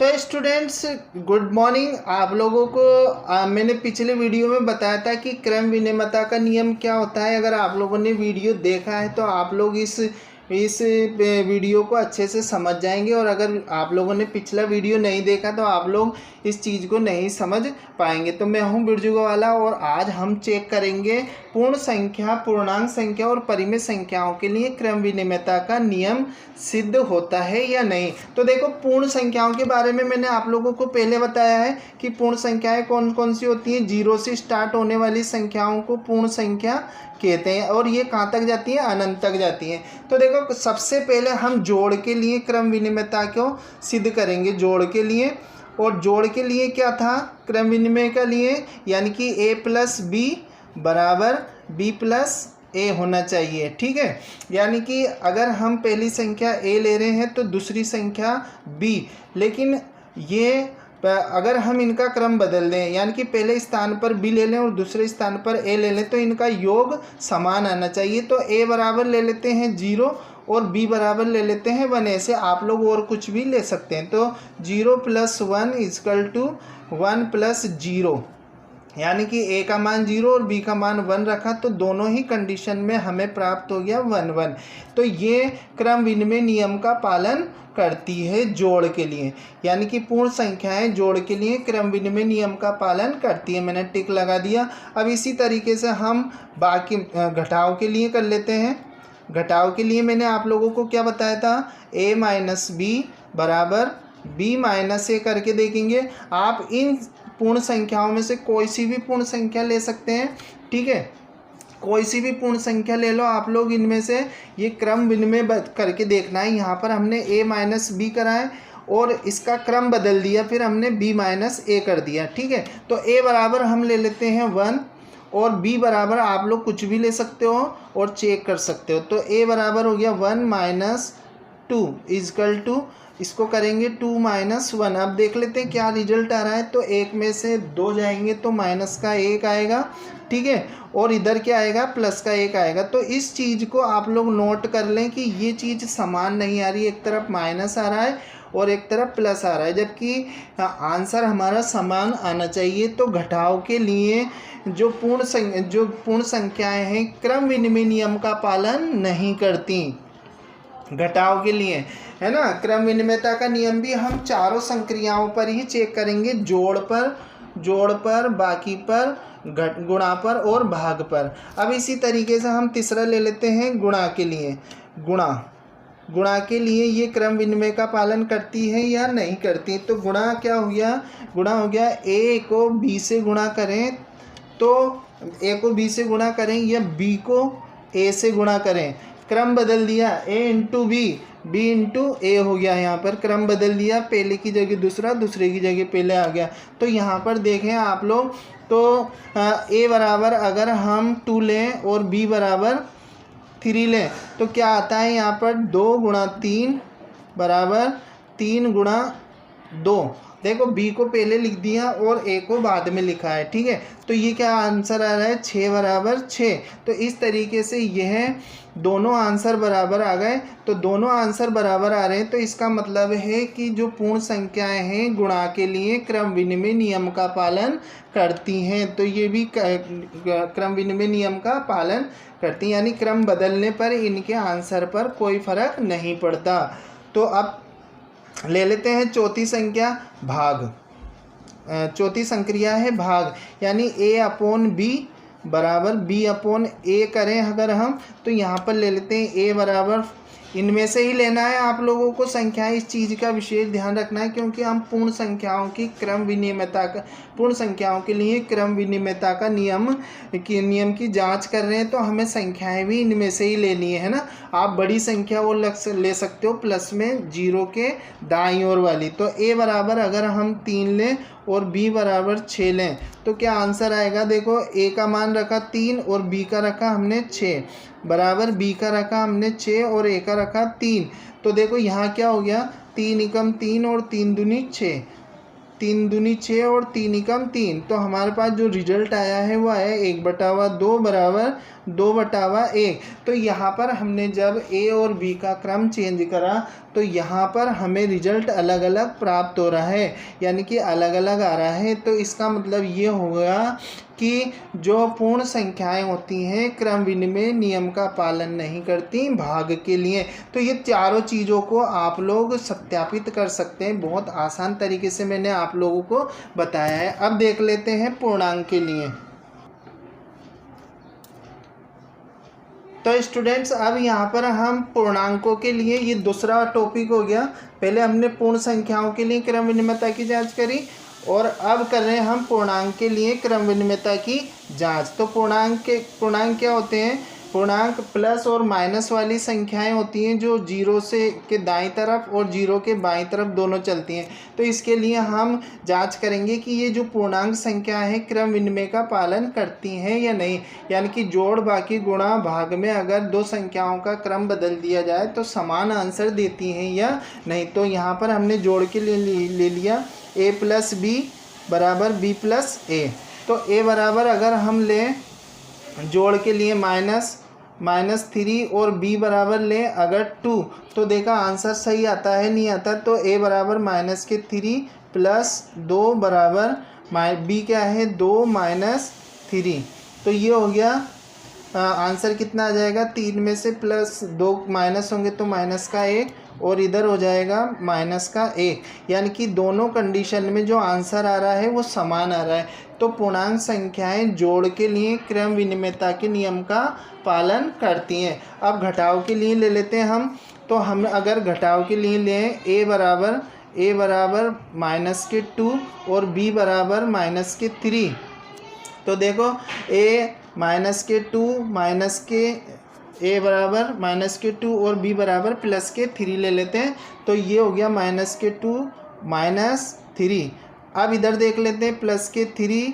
तो students good morning. आप लोगों को मैंने पिछले वीडियो में बताया था कि क्रम विनिमयता का नियम क्या होता है। अगर आप लोगों ने वीडियो देखा है तो आप लोग इस वीडियो को अच्छे से समझ जाएंगे, और अगर आप लोगों ने पिछला वीडियो नहीं देखा तो आप लोग इस चीज़ को नहीं समझ पाएंगे। तो मैं हूं बिरजू वाला, और आज हम चेक करेंगे पूर्ण संख्या, पूर्णांक संख्या और परिमेय संख्याओं के लिए क्रम विनिमयता का नियम सिद्ध होता है या नहीं। तो देखो, पूर्ण संख्याओं के बारे में मैंने आप लोगों को पहले बताया है कि पूर्ण संख्याएं कौन कौन सी होती हैं। 0 से स्टार्ट होने वाली संख्याओं को पूर्ण संख्या कहते हैं, और ये कहाँ तक जाती है? अनंत तक जाती हैं। तो देखो, सबसे पहले हम जोड़ के लिए क्रम विनिमयता को सिद्ध करेंगे। जोड़ के लिए, और जोड़ के लिए क्या था क्रम विनिमय के लिए, यानी कि a प्लस बी बराबर b प्लस a होना चाहिए। ठीक है, यानी कि अगर हम पहली संख्या a ले रहे हैं तो दूसरी संख्या b, लेकिन ये अगर हम इनका क्रम बदल दें, यानी कि पहले स्थान पर b ले लें और दूसरे स्थान पर a ले लें, तो इनका योग समान आना चाहिए। तो a बराबर ले लेते हैं 0 और b बराबर ले लेते हैं 1। ऐसे आप लोग और कुछ भी ले सकते हैं। तो 0 + 1 = 1 + 0, यानी कि a का मान 0 और b का मान 1 रखा, तो दोनों ही कंडीशन में हमें प्राप्त हो गया 1 1। तो ये क्रम विनिमय नियम का पालन करती है जोड़ के लिए, यानी कि पूर्ण संख्याएं जोड़ के लिए क्रम विनिमय नियम का पालन करती है। मैंने टिक लगा दिया। अब इसी तरीके से हम बाकी घटाव के लिए कर लेते हैं। घटाव के लिए मैंने आप लोगों को क्या बताया था? a - b बराबर b - a करके देखेंगे। आप इन पूर्ण संख्याओं में से कोई सी भी पूर्ण संख्या ले सकते हैं। ठीक है, कोई सी भी पूर्ण संख्या ले लो आप लोग, इनमें से ये क्रम विनिमय करके देखना है। यहाँ पर हमने a - b करा है और इसका क्रम बदल दिया, फिर हमने b - a कर दिया। ठीक है, तो a बराबर हम ले लेते हैं 1 और b बराबर आप लोग कुछ भी ले सकते हो और चेक कर सकते हो। तो a बराबर हो गया 1 - 2 = इसको करेंगे 2 - 1। अब देख लेते हैं क्या रिजल्ट आ रहा है। तो 1 में से 2 जाएंगे तो माइनस का 1 आएगा। ठीक है, और इधर क्या आएगा? प्लस का 1 आएगा। तो इस चीज़ को आप लोग नोट कर लें कि ये चीज़ समान नहीं आ रही। एक तरफ माइनस आ रहा है और एक तरफ प्लस आ रहा है, जबकि आंसर हमारा समान आना चाहिए। तो घटाव के लिए जो पूर्ण संख्याएं हैं क्रम विनिमय नियम का पालन नहीं करती। घटाव के लिए, है ना, क्रम विनिमयता का नियम भी हम चारों संक्रियाओं पर ही चेक करेंगे। जोड़ पर, बाकी पर, गुणा पर और भाग पर। अब इसी तरीके से हम तीसरा ले लेते हैं गुणा के लिए। गुणा के लिए ये क्रम विनिमय का पालन करती है या नहीं करती? तो गुणा क्या हो गया? गुणा हो गया a को b से गुणा करें तो a को b से गुणा करें या b को a से गुणा करें। क्रम बदल दिया, a × b, b × a हो गया। यहाँ पर क्रम बदल दिया, पहले की जगह दूसरा, दूसरे की जगह पहले आ गया। तो यहाँ पर देखें आप लोग, तो a बराबर अगर हम 2 लें और b बराबर 3 लें तो क्या आता है? यहाँ पर 2 × 3 बराबर 3 × 2। देखो, b को पहले लिख दिया और a को बाद में लिखा है। ठीक है, तो ये क्या आंसर आ रहा है? 6 बराबर 6। तो इस तरीके से यह दोनों आंसर बराबर आ गए। तो दोनों आंसर बराबर आ रहे हैं, तो इसका मतलब है कि जो पूर्ण संख्याएं हैं गुणा के लिए क्रम विनिमय नियम का पालन करती हैं। तो ये भी क्रम विनिमय नियम का पालन करती हैं, यानी क्रम बदलने पर इनके आंसर पर कोई फर्क नहीं पड़ता। तो अब ले लेते हैं चौथी संख्या, भाग। चौथी संक्रिया है भाग, यानी a/b बराबर b/a करें अगर हम, तो यहाँ पर ले लेते हैं a बराबर, इनमें से ही लेना है आप लोगों को संख्याएं। इस चीज़ का विशेष ध्यान रखना है, क्योंकि हम पूर्ण संख्याओं के लिए क्रम विनिमयता का नियम की जांच कर रहे हैं। तो हमें संख्याएं भी इनमें से ही लेनी है ना। आप बड़ी संख्या वो ले सकते हो प्लस में 0 के दाईं ओर वाली। तो a बराबर अगर हम 3 लें और b बराबर 6 लें तो क्या आंसर आएगा? देखो, a का मान रखा 3 और b का रखा हमने 6, बराबर b का रखा हमने 6 और a का रखा 3। तो देखो यहाँ क्या हो गया? 3 × 3 और 3 दूनी 6, 3 दूनी 6 और 3 × 3। तो हमारे पास जो रिजल्ट आया है वो आया 1/2 बराबर 2/1। तो यहाँ पर हमने जब ए और बी का क्रम चेंज करा तो यहाँ पर हमें रिजल्ट अलग अलग प्राप्त हो रहा है, यानी कि अलग अलग आ रहा है। तो इसका मतलब ये होगा कि जो पूर्ण संख्याएं होती हैं क्रम विनिमय नियम का पालन नहीं करती भाग के लिए। तो ये चारों चीज़ों को आप लोग सत्यापित कर सकते हैं, बहुत आसान तरीके से मैंने आप लोगों को बताया है। अब देख लेते हैं पूर्णांक के लिए। तो स्टूडेंट्स अब यहाँ पर हम पूर्णांकों के लिए, ये दूसरा टॉपिक हो गया। पहले हमने पूर्ण संख्याओं के लिए क्रम विनिमयता की जांच करी और अब कर रहे हैं हम पूर्णांक के लिए क्रम विनिमयता की जांच। तो पूर्णांक क्या होते हैं? पूर्णांक प्लस और माइनस वाली संख्याएं होती हैं जो जीरो से के दाईं तरफ और जीरो के बाईं तरफ दोनों चलती हैं। तो इसके लिए हम जांच करेंगे कि ये जो पूर्णांक संख्या है क्रम विनिमय का पालन करती हैं या नहीं, यानी कि जोड़ बाकी गुणा भाग में अगर दो संख्याओं का क्रम बदल दिया जाए तो समान आंसर देती हैं या नहीं। तो यहाँ पर हमने जोड़ के लिए ले लिया a + b बराबर b + a। तो a बराबर अगर हम लें जोड़ के लिए -3 और b बराबर लें अगर 2, तो देखा आंसर सही आता है नहीं आता। तो a बराबर -3 + 2 बराबर b क्या है 2 - 3। तो ये हो गया आंसर कितना आ जाएगा, 3 में से +2 माइनस होंगे तो -1 और इधर हो जाएगा -1, यानी कि दोनों कंडीशन में जो आंसर आ रहा है वो समान आ रहा है। तो पूर्णांक संख्याएं जोड़ के लिए क्रम विनिमयता के नियम का पालन करती हैं। अब घटाव के लिए ले लेते हैं हम। तो हम अगर घटाव के लिए लें a बराबर -2 और b बराबर -3, तो देखो a बराबर -2 और b बराबर +3 ले लेते हैं। तो ये हो गया -2 -3। अब इधर देख लेते हैं +3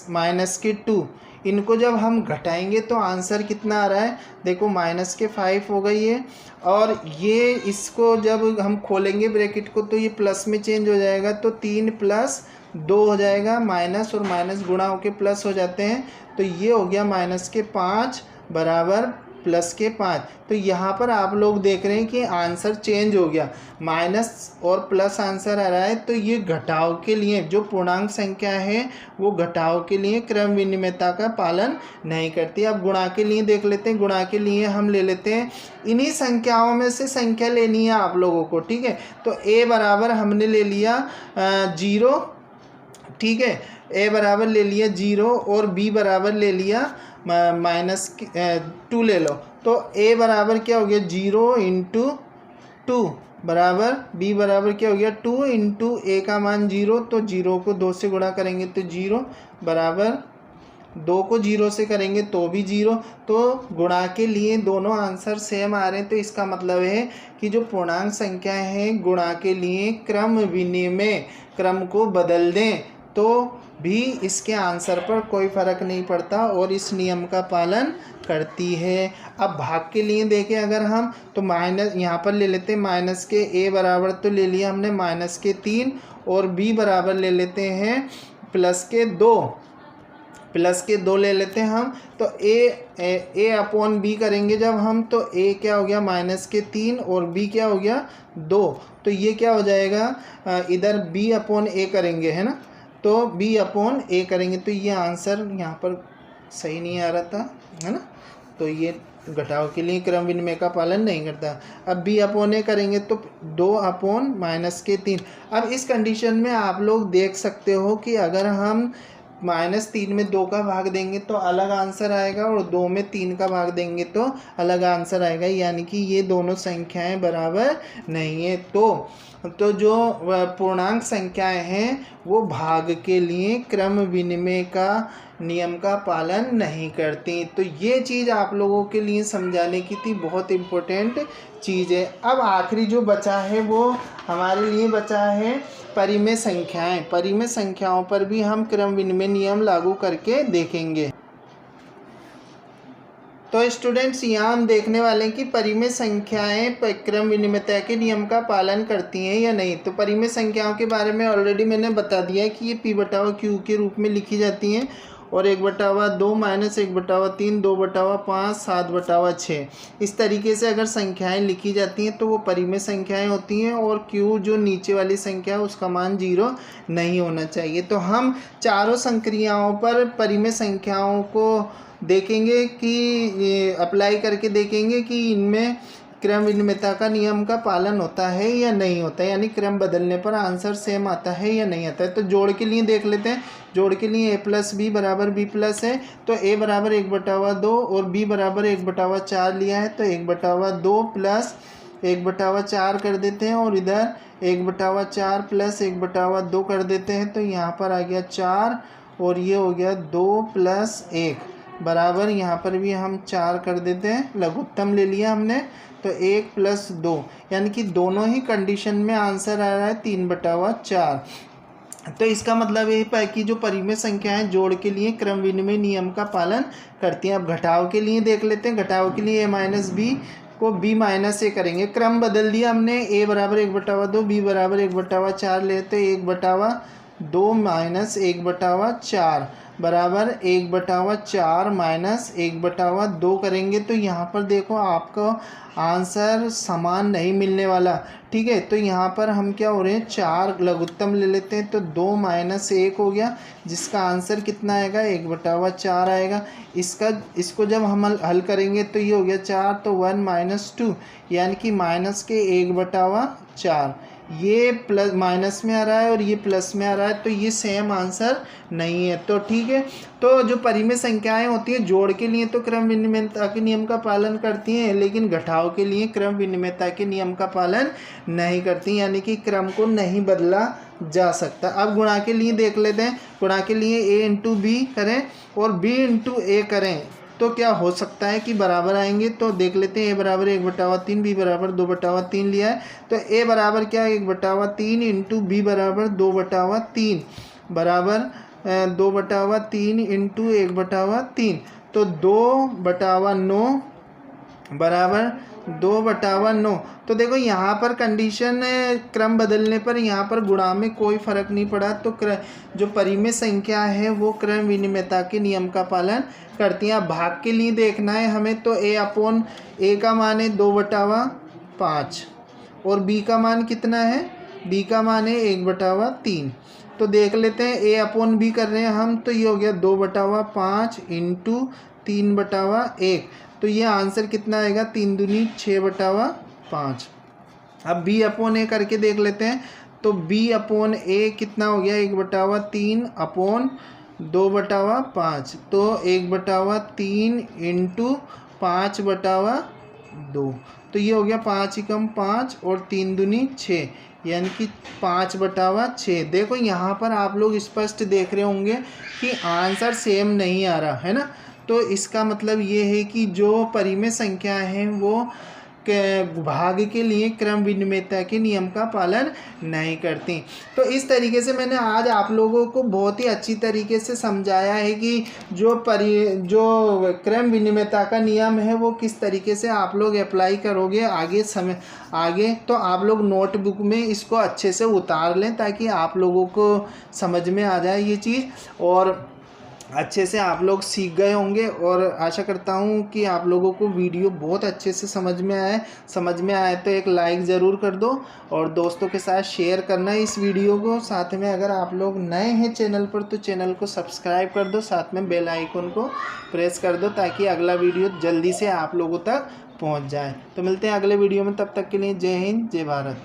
-2। इनको जब हम घटाएंगे तो आंसर कितना आ रहा है, देखो -5 हो गई है। और ये इसको जब हम खोलेंगे ब्रैकेट को तो ये प्लस में चेंज हो जाएगा, तो 3 + 2 हो जाएगा, माइनस और माइनस गुणा होके प्लस हो जाते हैं। तो ये हो गया -5 बराबर +5। तो यहाँ पर आप लोग देख रहे हैं कि आंसर चेंज हो गया, माइनस और प्लस आंसर आ रहा है। तो ये घटाव के लिए जो पूर्णांक संख्या है वो घटाव के लिए क्रम विनिमयता का पालन नहीं करती। अब गुणा के लिए देख लेते हैं। गुणा के लिए हम ले लेते हैं, इन्हीं संख्याओं में से संख्या लेनी है आप लोगों को, ठीक है। तो a बराबर हमने ले लिया 0, ठीक है, a बराबर ले लिया 0 और b बराबर ले लिया -2 ले लो। तो a बराबर क्या हो गया 0 × 2 बराबर b बराबर क्या हो गया 2 × a का मान 0, तो 0 को 2 से गुणा करेंगे तो 0 बराबर 2 को 0 से करेंगे तो भी 0। तो गुणा के लिए दोनों आंसर सेम आ रहे हैं। तो इसका मतलब है कि जो पूर्णांक संख्या है गुणा के लिए क्रम विनिमय क्रम को बदल दें तो भी इसके आंसर पर कोई फ़र्क नहीं पड़ता और इस नियम का पालन करती है। अब भाग के लिए देखें अगर हम, तो माइनस यहाँ पर ले लेते हैं माइनस के a बराबर तो ले लिया हमने -3 और b बराबर ले लेते हैं +2 ले लेते हैं हम। तो a/b करेंगे जब हम, तो a क्या हो गया -3 और b क्या हो गया 2। तो ये क्या हो जाएगा, इधर b/a करेंगे, है ना, तो b/a करेंगे। तो ये आंसर यहाँ पर सही नहीं आ रहा था, है ना। तो ये घटाव के लिए क्रम विनिमय का पालन नहीं करता। अब b/a करेंगे तो 2/-3। अब इस कंडीशन में आप लोग देख सकते हो कि अगर हम -3 में 2 का भाग देंगे तो अलग आंसर आएगा और 2 में 3 का भाग देंगे तो अलग आंसर आएगा, यानी कि ये दोनों संख्याएं बराबर नहीं है। तो जो पूर्णांक संख्याएं हैं वो भाग के लिए क्रम विनिमय का नियम का पालन नहीं करती। तो ये चीज़ आप लोगों के लिए समझाने की थी, बहुत इम्पोर्टेंट चीज़ है। अब आखिरी जो बचा है वो हमारे लिए बचा है परिमेय संख्याएं। परिमेय संख्याओं पर भी हम क्रम विनिमय नियम लागू करके देखेंगे। तो स्टूडेंट्स यहाँ हम देखने वाले हैं कि परिमेय संख्याएं क्रम विनिमयता के नियम का पालन करती हैं या नहीं। तो परिमेय संख्याओं के बारे में ऑलरेडी मैंने बता दिया है कि ये p/q के रूप में लिखी जाती हैं और 1/2 माइनस 1/3 2/5 7/6। इस तरीके से अगर संख्याएं लिखी जाती हैं तो वो परिमेय संख्याएं होती हैं और q जो नीचे वाली संख्या है उसका मान 0 नहीं होना चाहिए। तो हम चारों संक्रियाओं पर परिमेय संख्याओं को देखेंगे कि अप्लाई करके देखेंगे कि इनमें क्रम विनिमेयता का नियम का पालन होता है या नहीं होता है, यानी क्रम बदलने पर आंसर सेम आता है या नहीं आता है। तो जोड़ के लिए देख लेते हैं। जोड़ के लिए a + b = b+ है, तो a = 1/2 और b = 1/4 लिया है, तो 1/2 + 1/4 कर देते हैं और इधर 1/4 + 1/2 कर देते हैं। तो यहाँ पर आ गया 4 और ये हो गया 2 + 1 बराबर, यहाँ पर भी हम 4 कर देते हैं, लघुत्तम ले लिया हमने। तो 1 + 2 यानी कि दोनों ही कंडीशन में आंसर आ रहा है 3/4। तो इसका मतलब ये है कि जो परिमेय संख्याएं जोड़ के लिए क्रम विनिमय नियम का पालन करती हैं। अब घटाव के लिए देख लेते हैं। घटाव के लिए a - b को b - a करेंगे। क्रम बदल दिया हमने, a = 1/2 b = 1/4 लेते, 1/2 - 1/4 बराबर 1/4 माइनस 1/2 करेंगे। तो यहाँ पर देखो आपको आंसर समान नहीं मिलने वाला, ठीक है। तो यहाँ पर हम क्या हो रहे हैं, 4 लघुत्तम ले लेते हैं, तो 2 - 1 हो गया, जिसका आंसर कितना आएगा 1/4 आएगा। इसको जब हम हल करेंगे तो ये हो गया 4, तो 1 - 2 यानी कि माइनस के 1/4। ये प्लस माइनस में आ रहा है और ये प्लस में आ रहा है, तो ये सेम आंसर नहीं है। तो ठीक है, तो जो परिमेय संख्याएं होती हैं जोड़ के लिए तो क्रम विनिमयता के नियम का पालन करती हैं, लेकिन घटाव के लिए क्रम विनिमयता के नियम का पालन नहीं करती, यानी कि क्रम को नहीं बदला जा सकता। अब गुणा के लिए देख लेते हैं। गुणा के लिए a × b करें और b × a करें तो क्या हो सकता है कि बराबर आएंगे। तो देख लेते हैं, a = 1/3 b = 2/3 लिया है, तो a बराबर क्या है 1/3 × b = 2/3 बराबर 2/3 × 1/3, तो 2/9 बराबर 2/9। तो देखो यहाँ पर कंडीशन क्रम बदलने पर यहाँ पर गुणा में कोई फर्क नहीं पड़ा, तो जो परिमेय संख्या है वो क्रम विनिमयता के नियम का पालन करती हैं। अब भाग के लिए देखना है हमें, तो a का मान है 2/5 और b का मान कितना है, b का मान है 1/3। तो देख लेते हैं a/b कर रहे हैं हम, तो ये हो गया 2/5 × 3/1, तो ये आंसर कितना आएगा 3 दूनी 6/5। अब b/a करके देख लेते हैं, तो b/a कितना हो गया 1/3 / 2/5, तो 1/3 × 5/2, तो ये हो गया 5 × 5 और 3 दूनी 6 यानी कि 5/6। देखो यहाँ पर आप लोग स्पष्ट देख रहे होंगे कि आंसर सेम नहीं आ रहा है ना। तो इसका मतलब ये है कि जो परिमेय संख्या है वो भाग के लिए क्रम विनिमयता के नियम का पालन नहीं करती। तो इस तरीके से मैंने आज आप लोगों को बहुत ही अच्छी तरीके से समझाया है कि जो क्रम विनिमयता का नियम है वो किस तरीके से आप लोग अप्लाई करोगे आगे। तो आप लोग नोटबुक में इसको अच्छे से उतार लें ताकि आप लोगों को समझ में आ जाए ये चीज़ और अच्छे से आप लोग सीख गए होंगे। और आशा करता हूँ कि आप लोगों को वीडियो बहुत अच्छे से समझ में आए तो एक लाइक ज़रूर कर दो और दोस्तों के साथ शेयर करना है इस वीडियो को। साथ में अगर आप लोग नए हैं चैनल पर तो चैनल को सब्सक्राइब कर दो, साथ में बेल आइकन को प्रेस कर दो ताकि अगला वीडियो जल्दी से आप लोगों तक पहुँच जाए। तो मिलते हैं अगले वीडियो में, तब तक के लिए जय हिंद जय भारत।